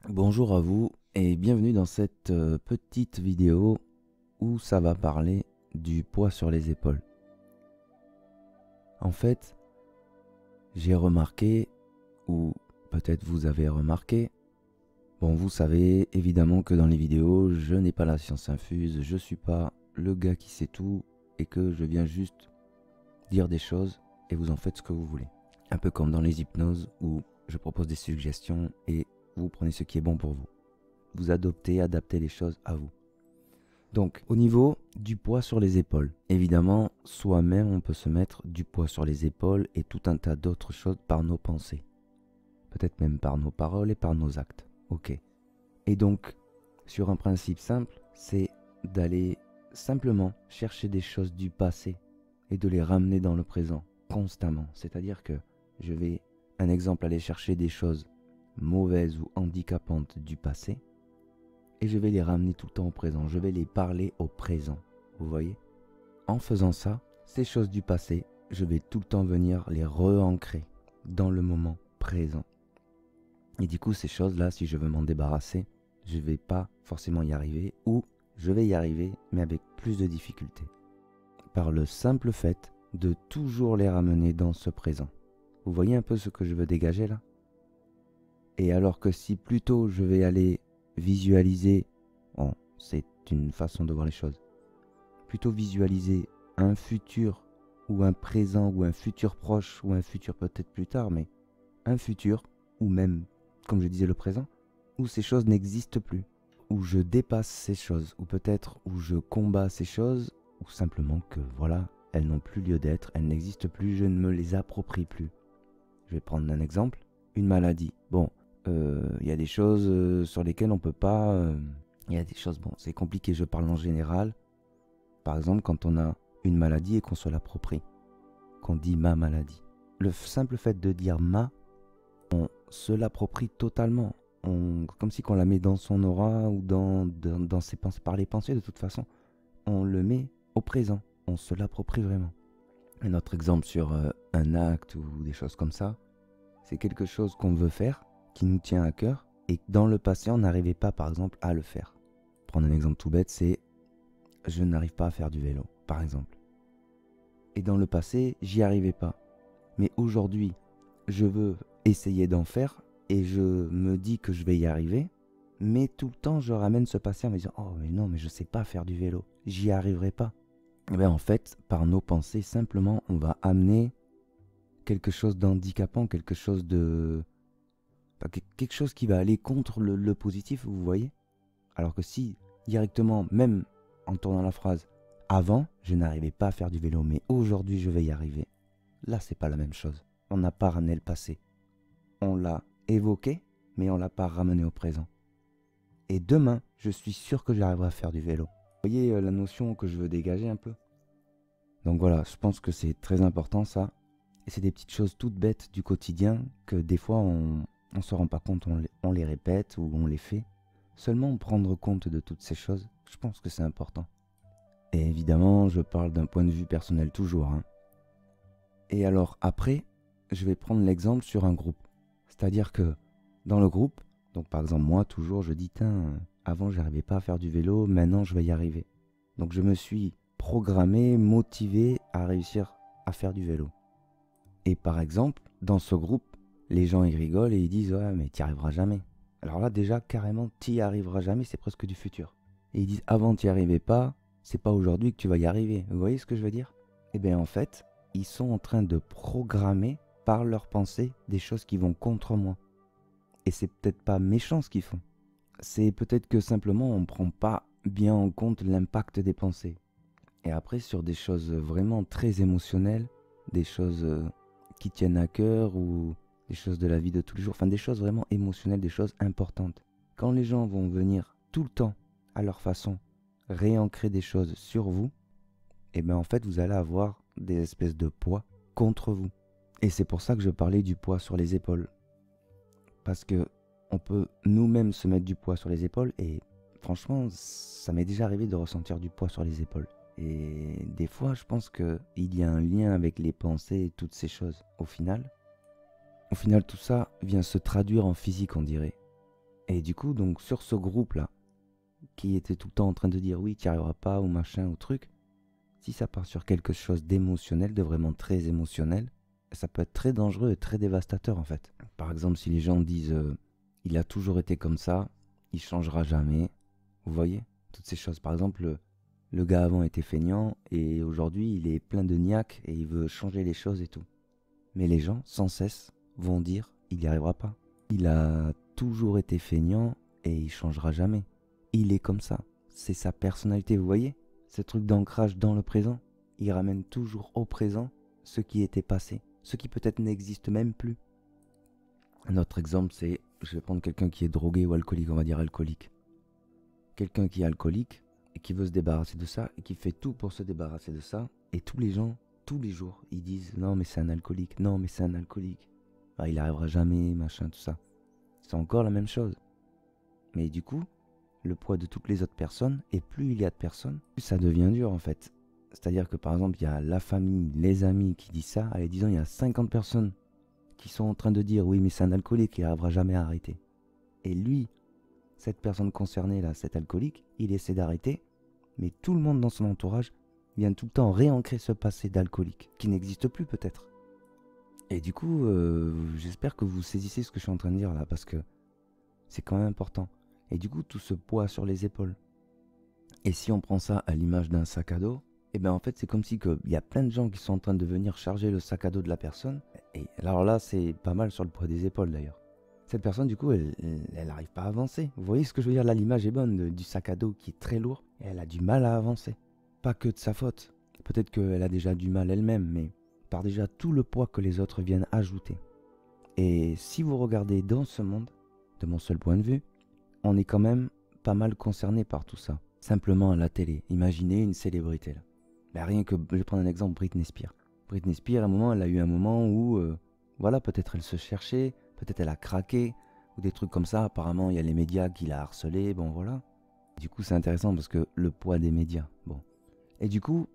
Bonjour à vous et bienvenue dans cette petite vidéo où ça va parler du poids sur les épaules. En fait, j'ai remarqué, ou peut-être vous avez remarqué, bon vous savez évidemment que dans les vidéos je n'ai pas la science infuse, je suis pas le gars qui sait tout et que je viens juste dire des choses et vous en faites ce que vous voulez. Un peu comme dans les hypnoses où je propose des suggestions et vous prenez ce qui est bon pour vous. Vous adaptez les choses à vous. Donc, au niveau du poids sur les épaules, évidemment, soi-même, on peut se mettre du poids sur les épaules et tout un tas d'autres choses par nos pensées. Peut-être même par nos paroles et par nos actes. Ok. Et donc, sur un principe simple, c'est d'aller simplement chercher des choses du passé et de les ramener dans le présent constamment. C'est-à-dire que je vais, un exemple, aller chercher des choses mauvaises ou handicapantes du passé et je vais les ramener tout le temps au présent. Je vais les parler au présent. Vous voyez? En faisant ça, ces choses du passé, je vais tout le temps venir les re-ancrer dans le moment présent. Et du coup, ces choses-là, si je veux m'en débarrasser, je ne vais pas forcément y arriver ou je vais y arriver, mais avec plus de difficultés. Par le simple fait de toujours les ramener dans ce présent. Vous voyez un peu ce que je veux dégager là? Et alors que si plutôt je vais aller visualiser, bon, c'est une façon de voir les choses, plutôt visualiser un futur ou un présent ou un futur proche ou un futur peut-être plus tard, mais un futur ou même, comme je disais, le présent, où ces choses n'existent plus, où je dépasse ces choses, ou peut-être où je combats ces choses, ou simplement que voilà, elles n'ont plus lieu d'être, elles n'existent plus, je ne me les approprie plus. Je vais prendre un exemple, une maladie. Bon, y a des choses sur lesquelles on peut pas... Il y a des choses, bon, c'est compliqué, je parle en général. Par exemple, quand on a une maladie et qu'on se l'approprie, qu'on dit ma maladie. Le simple fait de dire ma, on se l'approprie totalement. Comme si on la met dans son aura ou dans ses pensées, par les pensées de toute façon. On le met au présent, on se l'approprie vraiment. Un autre exemple sur un acte ou des choses comme ça, c'est quelque chose qu'on veut faire, qui nous tient à cœur, et dans le passé, on n'arrivait pas, par exemple, à le faire. Prendre un exemple tout bête, c'est je n'arrive pas à faire du vélo, par exemple. Et dans le passé, j'y arrivais pas. Mais aujourd'hui, je veux essayer d'en faire, et je me dis que je vais y arriver, mais tout le temps, je ramène ce passé en me disant « Oh, mais non, mais je sais pas faire du vélo, j'y arriverai pas. » Et bien en fait, par nos pensées, simplement, on va amener quelque chose d'handicapant, quelque chose de... quelque chose qui va aller contre le positif, vous voyez? Alors que si, directement, même en tournant la phrase, avant, je n'arrivais pas à faire du vélo, mais aujourd'hui, je vais y arriver. Là, c'est pas la même chose. On n'a pas ramené le passé. On l'a évoqué, mais on l'a pas ramené au présent. Et demain, je suis sûr que j'arriverai à faire du vélo. Vous voyez la notion que je veux dégager un peu? Donc voilà, je pense que c'est très important ça. Et c'est des petites choses toutes bêtes du quotidien que des fois on ne se rend pas compte, on les répète ou on les fait. Seulement prendre compte de toutes ces choses, je pense que c'est important. Et évidemment, je parle d'un point de vue personnel toujours, hein. Et alors après, je vais prendre l'exemple sur un groupe. C'est-à-dire que dans le groupe, donc par exemple moi toujours, je dis, tiens, avant j'arrivais pas à faire du vélo, maintenant je vais y arriver. Donc je me suis programmé, motivé à réussir à faire du vélo. Et par exemple, dans ce groupe, les gens ils rigolent et ils disent ouais mais t'y arriveras jamais. Alors là déjà carrément t'y arriveras jamais, c'est presque du futur. Et ils disent avant t'y arrivais pas, c'est pas aujourd'hui que tu vas y arriver. Vous voyez ce que je veux dire? Eh bien en fait, ils sont en train de programmer par leurs pensées des choses qui vont contre moi. Et c'est peut-être pas méchant ce qu'ils font. C'est peut-être que simplement on prend pas bien en compte l'impact des pensées. Et après sur des choses vraiment très émotionnelles, des choses qui tiennent à cœur ou des choses de la vie de tous les jours, enfin des choses vraiment émotionnelles, des choses importantes. Quand les gens vont venir tout le temps, à leur façon, réancrer des choses sur vous, et bien en fait vous allez avoir des espèces de poids contre vous. Et c'est pour ça que je parlais du poids sur les épaules. Parce que on peut nous-mêmes se mettre du poids sur les épaules et franchement, ça m'est déjà arrivé de ressentir du poids sur les épaules. Et des fois, je pense qu'il y a un lien avec les pensées et toutes ces choses. Au final, tout ça vient se traduire en physique, on dirait. Et du coup, donc sur ce groupe-là, qui était tout le temps en train de dire oui, tu n'y arriveras pas, ou machin, ou truc, si ça part sur quelque chose d'émotionnel, de vraiment très émotionnel, ça peut être très dangereux et très dévastateur en fait. Par exemple, si les gens disent il a toujours été comme ça, il changera jamais, vous voyez, toutes ces choses. Par exemple, le gars avant était feignant et aujourd'hui il est plein de niaque et il veut changer les choses et tout. Mais les gens, sans cesse, vont dire il n'y arrivera pas. Il a toujours été feignant et il changera jamais. Il est comme ça. C'est sa personnalité, vous voyez? Ce truc d'ancrage dans le présent, il ramène toujours au présent ce qui était passé, ce qui peut-être n'existe même plus. Un autre exemple, c'est, je vais prendre quelqu'un qui est drogué ou alcoolique, on va dire alcoolique. Quelqu'un qui est alcoolique et qui veut se débarrasser de ça et qui fait tout pour se débarrasser de ça. Et tous les gens, tous les jours, ils disent non mais c'est un alcoolique, non mais c'est un alcoolique. Ah, il n'arrivera jamais, machin, tout ça. C'est encore la même chose. Mais du coup, le poids de toutes les autres personnes, et plus il y a de personnes, plus ça devient dur en fait. C'est-à-dire que par exemple, il y a la famille, les amis qui disent ça, allez disons, il y a 50 personnes qui sont en train de dire oui mais c'est un alcoolique, il n'arrivera jamais à arrêter. Et lui, cette personne concernée là, cet alcoolique, il essaie d'arrêter, mais tout le monde dans son entourage vient tout le temps réancrer ce passé d'alcoolique, qui n'existe plus peut-être. Et du coup, j'espère que vous saisissez ce que je suis en train de dire là, parce que c'est quand même important. Et du coup, tout ce poids sur les épaules. Et si on prend ça à l'image d'un sac à dos, et bien en fait c'est comme si il y a plein de gens qui sont en train de venir charger le sac à dos de la personne. Et alors là c'est pas mal sur le poids des épaules d'ailleurs. Cette personne du coup elle n'arrive pas à avancer. Vous voyez ce que je veux dire là, l'image est bonne du sac à dos qui est très lourd. Et elle a du mal à avancer. Pas que de sa faute. Peut-être qu'elle a déjà du mal elle-même, mais par déjà tout le poids que les autres viennent ajouter. Et si vous regardez dans ce monde, de mon seul point de vue, on est quand même pas mal concerné par tout ça. Simplement à la télé, imaginez une célébrité là. Ben rien que, je vais prendre un exemple, Britney Spears. Britney Spears, à un moment, elle a eu un moment où, voilà, peut-être elle se cherchait, peut-être elle a craqué, ou des trucs comme ça. Apparemment, il y a les médias qui l'a harcelée, bon voilà. Du coup, c'est intéressant parce que le poids des médias, bon. Et du coup,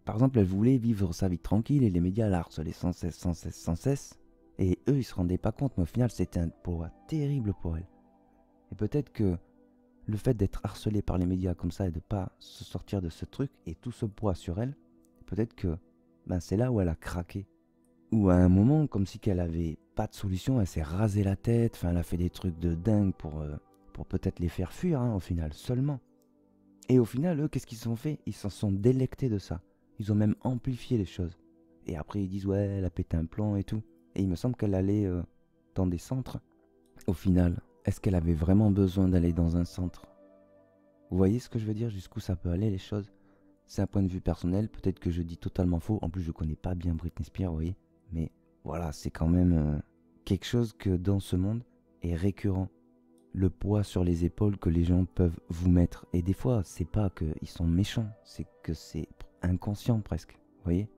par exemple, elle voulait vivre sa vie tranquille et les médias la harcelaient sans cesse, sans cesse, sans cesse. Et eux, ils se rendaient pas compte, mais au final, c'était un poids terrible pour elle. Et peut-être que le fait d'être harcelé par les médias comme ça et de ne pas se sortir de ce truc et tout ce poids sur elle, peut-être que c'est là où elle a craqué. Ou à un moment, comme si qu'elle avait pas de solution, elle s'est rasé la tête, enfin elle a fait des trucs de dingue pour peut-être les faire fuir au final, seulement. Et au final, eux, qu'est-ce qu'ils ont fait? Ils s'en sont délectés de ça. Ils ont même amplifié les choses. Et après ils disent ouais, elle a pété un plomb et tout. Et il me semble qu'elle allait dans des centres. Au final, est-ce qu'elle avait vraiment besoin d'aller dans un centre? Vous voyez ce que je veux dire, jusqu'où ça peut aller les choses? C'est un point de vue personnel, peut-être que je dis totalement faux. En plus, je connais pas bien Britney Spears, vous voyez. Mais voilà, c'est quand même quelque chose que dans ce monde est récurrent. Le poids sur les épaules que les gens peuvent vous mettre. Et des fois, c'est pas qu'ils sont méchants, c'est que c'est inconscient presque, vous voyez.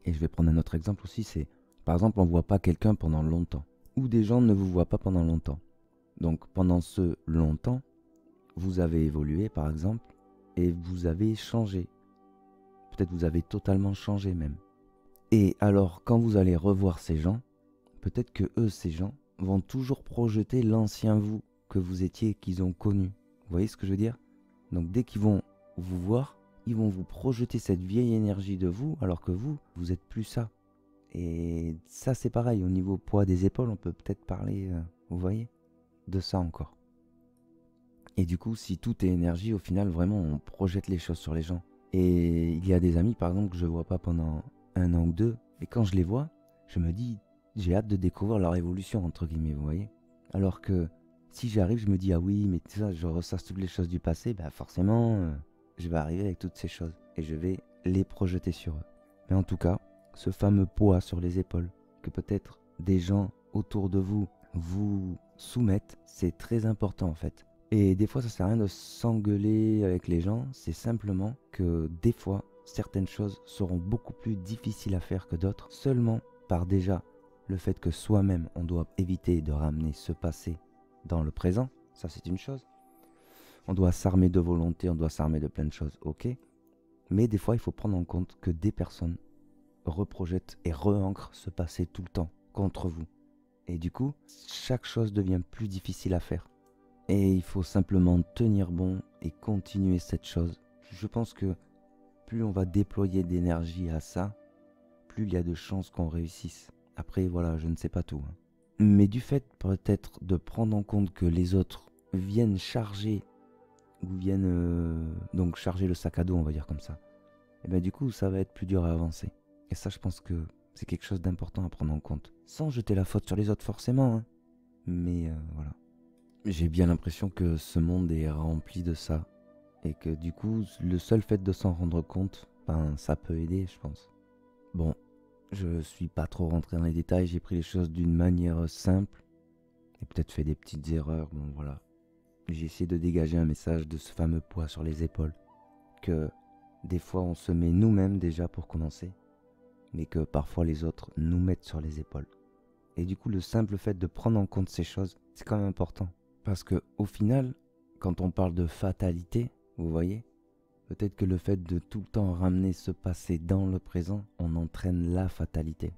Et je vais prendre un autre exemple aussi, c'est par exemple, on ne voit pas quelqu'un pendant longtemps. Ou des gens ne vous voient pas pendant longtemps. Donc pendant ce longtemps, vous avez évolué par exemple, et vous avez changé. Peut-être vous avez totalement changé même. Et alors quand vous allez revoir ces gens, peut-être que eux, ces gens, vont toujours projeter l'ancien vous que vous étiez, qu'ils ont connu. Vous voyez ce que je veux dire? Donc dès qu'ils vont vous voir, ils vont vous projeter cette vieille énergie de vous, alors que vous n'êtes plus ça. Et ça c'est pareil, au niveau poids des épaules, on peut peut-être parler, vous voyez, de ça encore. Et du coup, si tout est énergie, au final, vraiment, on projette les choses sur les gens. Et il y a des amis, par exemple, que je ne vois pas pendant 1 an ou 2, et quand je les vois, je me dis, j'ai hâte de découvrir leur évolution, entre guillemets, vous voyez. Alors que si j'arrive, je me dis, ah oui, mais ça, je ressasse toutes les choses du passé, forcément, je vais arriver avec toutes ces choses, et je vais les projeter sur eux. Mais en tout cas, ce fameux poids sur les épaules, que peut-être des gens autour de vous vous soumettent, c'est très important en fait. Et des fois, ça sert à rien de s'engueuler avec les gens, c'est simplement que des fois, certaines choses seront beaucoup plus difficiles à faire que d'autres, seulement par déjà le fait que soi-même, on doit éviter de ramener ce passé dans le présent, ça c'est une chose. On doit s'armer de volonté, on doit s'armer de plein de choses, ok. Mais des fois, il faut prendre en compte que des personnes reprojettent et re-ancrent ce passé tout le temps contre vous. Et du coup, chaque chose devient plus difficile à faire. Et il faut simplement tenir bon et continuer cette chose. Je pense que plus on va déployer d'énergie à ça, plus il y a de chances qu'on réussisse. Après, voilà, je ne sais pas tout, hein. Mais du fait peut-être de prendre en compte que les autres viennent charger, ou viennent donc charger le sac à dos, on va dire comme ça, et bien du coup, ça va être plus dur à avancer. Et ça, je pense que c'est quelque chose d'important à prendre en compte. Sans jeter la faute sur les autres forcément, hein. Mais voilà. J'ai bien l'impression que ce monde est rempli de ça. Et que du coup, le seul fait de s'en rendre compte, ben ça peut aider, je pense. Bon, je suis pas trop rentré dans les détails, j'ai pris les choses d'une manière simple. Et peut-être fait des petites erreurs, bon voilà. J'ai essayé de dégager un message de ce fameux poids sur les épaules. Que des fois on se met nous-mêmes déjà pour commencer. Mais que parfois les autres nous mettent sur les épaules. Et du coup, le simple fait de prendre en compte ces choses, c'est quand même important. Parce que au final, quand on parle de fatalité, vous voyez, peut-être que le fait de tout le temps ramener ce passé dans le présent, on entraîne la fatalité.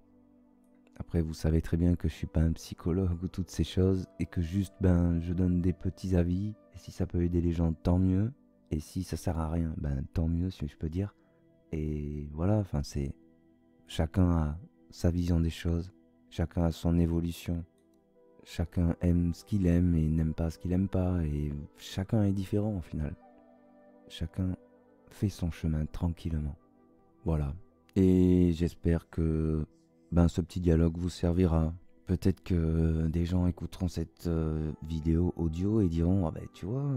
Après, vous savez très bien que je suis pas un psychologue ou toutes ces choses, et que juste, je donne des petits avis, et si ça peut aider les gens, tant mieux. Et si ça sert à rien, tant mieux, si je peux dire. Et voilà, enfin, c'est... Chacun a sa vision des choses, chacun a son évolution. Chacun aime ce qu'il aime et n'aime pas ce qu'il aime pas, et chacun est différent au final. Chacun fait son chemin tranquillement. Voilà. Et j'espère que ce petit dialogue vous servira. Peut-être que des gens écouteront cette vidéo audio et diront ah tu vois,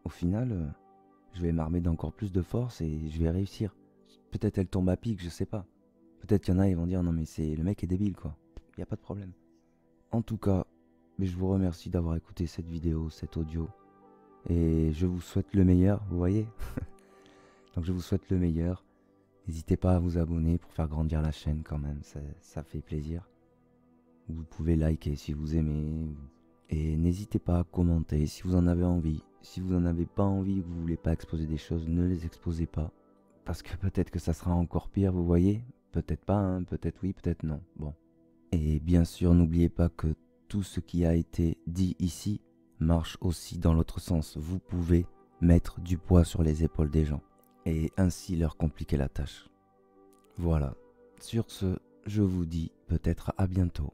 au final, je vais m'armer d'encore plus de force et je vais réussir. Peut-être elle tombe à pic, je sais pas. Peut-être qu'il y en a ils vont dire non mais c'est le mec est débile quoi. Y a pas de problème. En tout cas, je vous remercie d'avoir écouté cette vidéo, cet audio. Et je vous souhaite le meilleur, vous voyez. Donc je vous souhaite le meilleur. N'hésitez pas à vous abonner pour faire grandir la chaîne quand même, ça fait plaisir. Vous pouvez liker si vous aimez. Et n'hésitez pas à commenter si vous en avez envie. Si vous n'en avez pas envie, que vous voulez pas exposer des choses, ne les exposez pas. Parce que peut-être que ça sera encore pire, vous voyez. Peut-être pas, hein, peut-être oui, peut-être non. Bon. Et bien sûr, n'oubliez pas que tout ce qui a été dit ici marche aussi dans l'autre sens. Vous pouvez mettre du poids sur les épaules des gens et ainsi leur compliquer la tâche. Voilà. Sur ce, je vous dis peut-être à bientôt.